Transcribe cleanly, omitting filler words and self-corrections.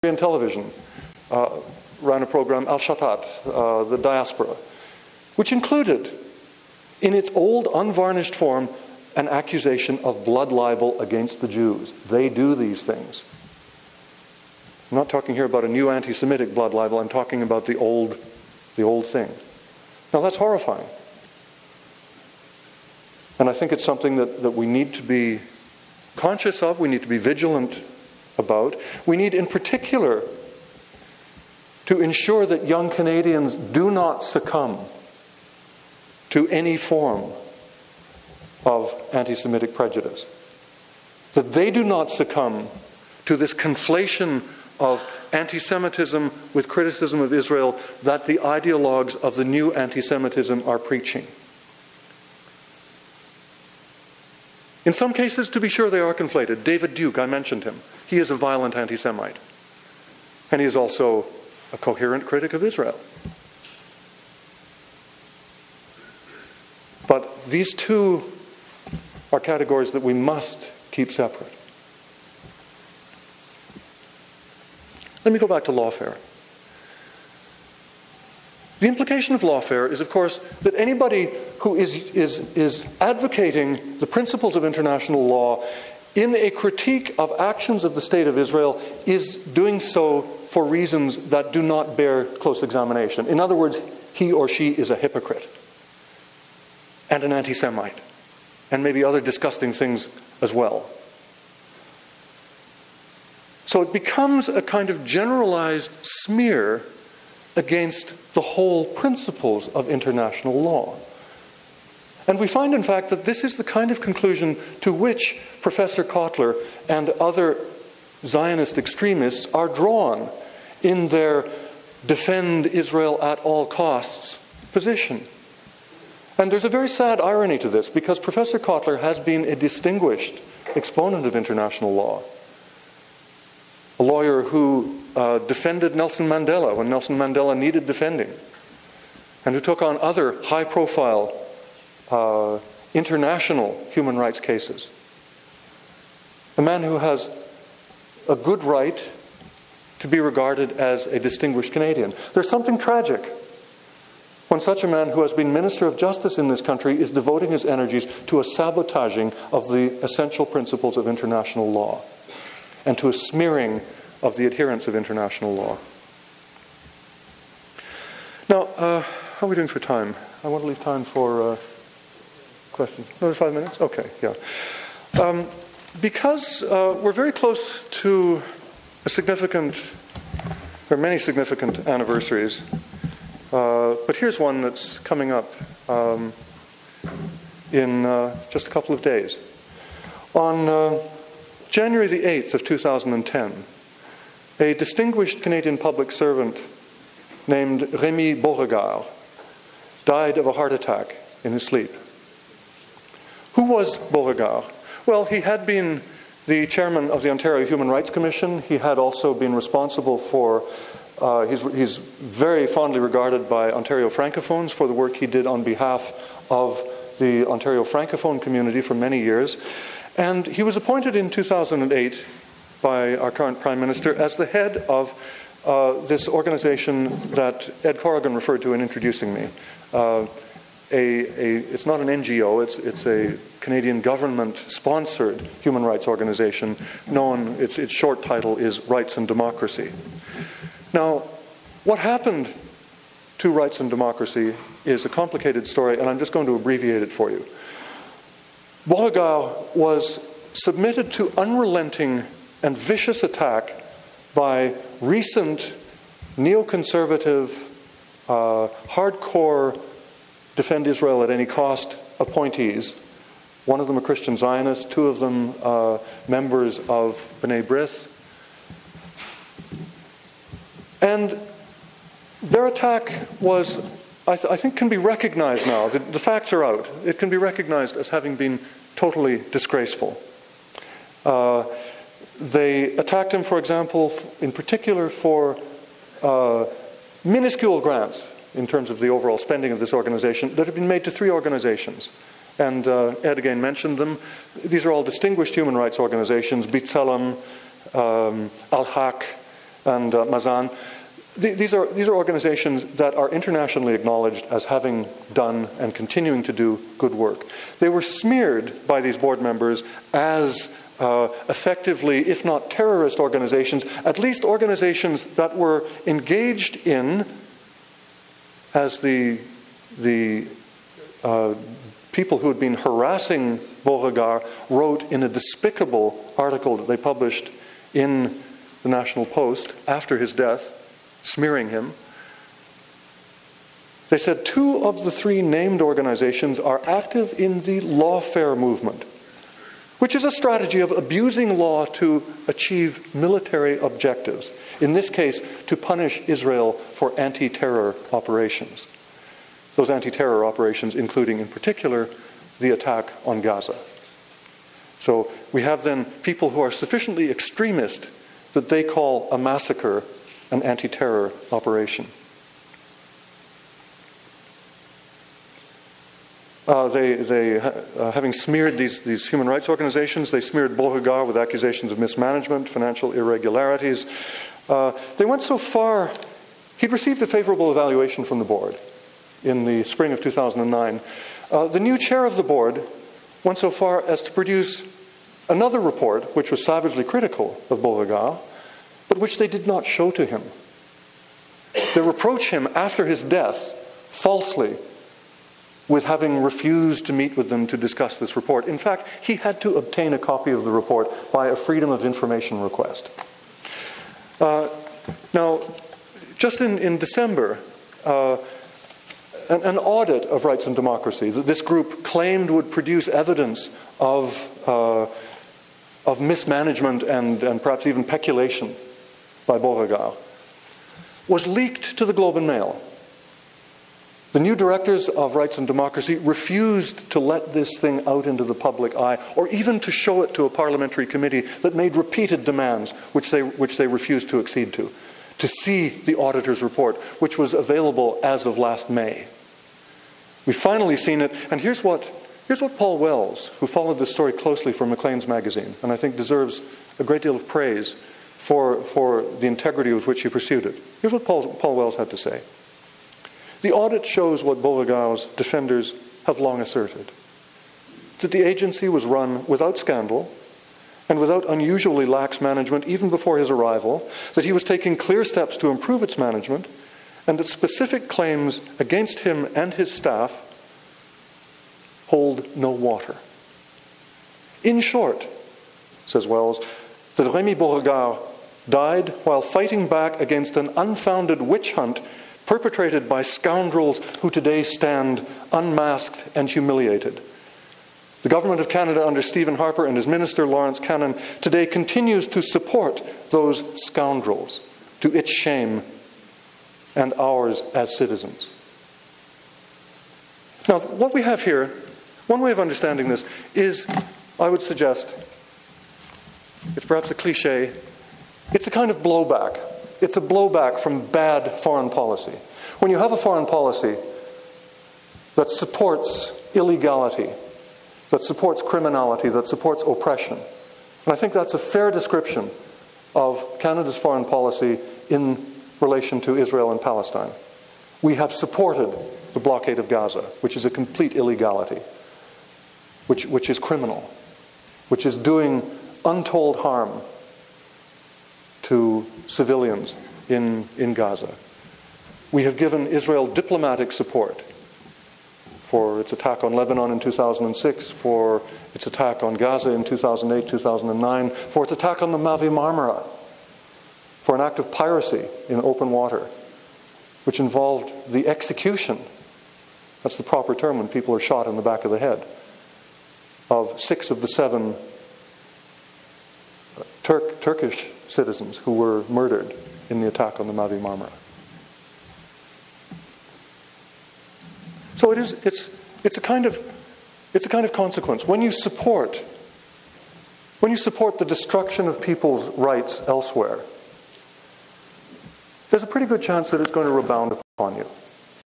television ran a program, Al-Shatat, the diaspora, which included, in its old unvarnished form, an accusation of blood libel against the Jews. They do these things. I'm not talking here about a new anti-Semitic blood libel. I'm talking about the old thing. Now, that's horrifying. And I think it's something that we need to be conscious of, we need to be vigilant about. We need, in particular, to ensure that young Canadians do not succumb to any form of anti-Semitic prejudice. That they do not succumb to this conflation of anti-Semitism with criticism of Israel that the ideologues of the new anti-Semitism are preaching. In some cases, to be sure, they are conflated. David Duke, I mentioned him. He is a violent anti-Semite. And he is also a coherent critic of Israel. But these two are categories that we must keep separate. Let me go back to lawfare. The implication of lawfare is, of course, that anybody who is advocating the principles of international law in a critique of actions of the State of Israel is doing so for reasons that do not bear close examination. In other words, he or she is a hypocrite and an anti-Semite, and maybe other disgusting things as well. So it becomes a kind of generalized smear against the whole principles of international law. And we find, in fact, that this is the kind of conclusion to which Professor Cotler and other Zionist extremists are drawn in their defend Israel at all costs position. And there's a very sad irony to this, because Professor Cotler has been a distinguished exponent of international law. A lawyer who defended Nelson Mandela when Nelson Mandela needed defending, and who took on other high-profile international human rights cases. A man who has a good right to be regarded as a distinguished Canadian. There's something tragic when such a man who has been Minister of Justice in this country is devoting his energies to a sabotaging of the essential principles of international law and to a smearing of the adherents of international law. Now, how are we doing for time? I want to leave time for questions. Another 5 minutes? Okay, yeah. Because we're very close to there are many significant anniversaries, but here's one that's coming up in just a couple of days. On January the 8th of 2010, a distinguished Canadian public servant named Rémi Beauregard died of a heart attack in his sleep. Who was Beauregard? Well, he had been the chairman of the Ontario Human Rights Commission. He had also been responsible for, he's very fondly regarded by Ontario Francophones for the work he did on behalf of the Ontario Francophone community for many years. And he was appointed in 2008 by our current Prime Minister as the head of this organization that Ed Corrigan referred to in introducing me. It's not an NGO, it's a Canadian government-sponsored human rights organization known, its short title is Rights and Democracy. Now, what happened to Rights and Democracy is a complicated story, and I'm just going to abbreviate it for you. Beauregard was submitted to unrelenting and vicious attack by recent neoconservative, hardcore defend Israel at any cost appointees. One of them a Christian Zionist, two of them members of B'nai B'rith. And their attack was, I think, can be recognized now. The facts are out. It can be recognized as having been totally disgraceful. They attacked him, for example, in particular for minuscule grants in terms of the overall spending of this organization that had been made to three organizations. And Ed again mentioned them. These are all distinguished human rights organizations: B'Tselem, Al-Haq, and Mazan. These are organizations that are internationally acknowledged as having done and continuing to do good work. They were smeared by these board members as effectively, if not terrorist organizations, at least organizations that were engaged in, as the people who had been harassing Beauregard wrote in a despicable article that they published in the National Post after his death, smearing him. They said 2 of the 3 named organizations are active in the lawfare movement, which is a strategy of abusing law to achieve military objectives. In this case, to punish Israel for anti-terror operations. Those anti-terror operations including, in particular, the attack on Gaza. So we have then people who are sufficiently extremist that they call a massacre an anti-terror operation. Having smeared these human rights organizations, they smeared Beauregard with accusations of mismanagement, financial irregularities. They went so far, he'd received a favorable evaluation from the board in the spring of 2009. The new chair of the board went so far as to produce another report, which was savagely critical of Beauregard, but which they did not show to him. They reproach him after his death, falsely, with having refused to meet with them to discuss this report. In fact, he had to obtain a copy of the report by a Freedom of Information request. Now, just in December, an audit of Rights and Democracy that this group claimed would produce evidence of mismanagement and perhaps even peculation by Beauregard was leaked to the Globe and Mail. The new directors of Rights and Democracy refused to let this thing out into the public eye, or even to show it to a parliamentary committee that made repeated demands which they refused to accede to see the auditor's report, which was available as of last May. We've finally seen it, and here's what Paul Wells, who followed this story closely for Maclean's magazine, and I think deserves a great deal of praise for the integrity with which he pursued it. Here's what Paul Wells had to say. The audit shows what Beauregard's defenders have long asserted, that the agency was run without scandal and without unusually lax management even before his arrival, that he was taking clear steps to improve its management, and that specific claims against him and his staff hold no water. In short, says Wells, that Rémy Beauregard died while fighting back against an unfounded witch hunt perpetrated by scoundrels who today stand unmasked and humiliated. The Government of Canada under Stephen Harper and his Minister Lawrence Cannon today continues to support those scoundrels, to its shame and ours as citizens. Now, what we have here, one way of understanding this is, I would suggest, it's perhaps a cliche, it's a kind of blowback. It's a blowback from bad foreign policy. When you have a foreign policy that supports illegality, that supports criminality, that supports oppression, and I think that's a fair description of Canada's foreign policy in relation to Israel and Palestine. We have supported the blockade of Gaza, which is a complete illegality, which is criminal, which is doing untold harm to civilians in Gaza. We have given Israel diplomatic support for its attack on Lebanon in 2006, for its attack on Gaza in 2008, 2009, for its attack on the Mavi Marmara, for an act of piracy in open water, which involved the execution, that's the proper term when people are shot in the back of the head, of 6 of the 7 Turkish citizens who were murdered in the attack on the Mavi Marmara. So it's a kind of consequence. When you support the destruction of people's rights elsewhere, there's a pretty good chance that it's going to rebound upon you.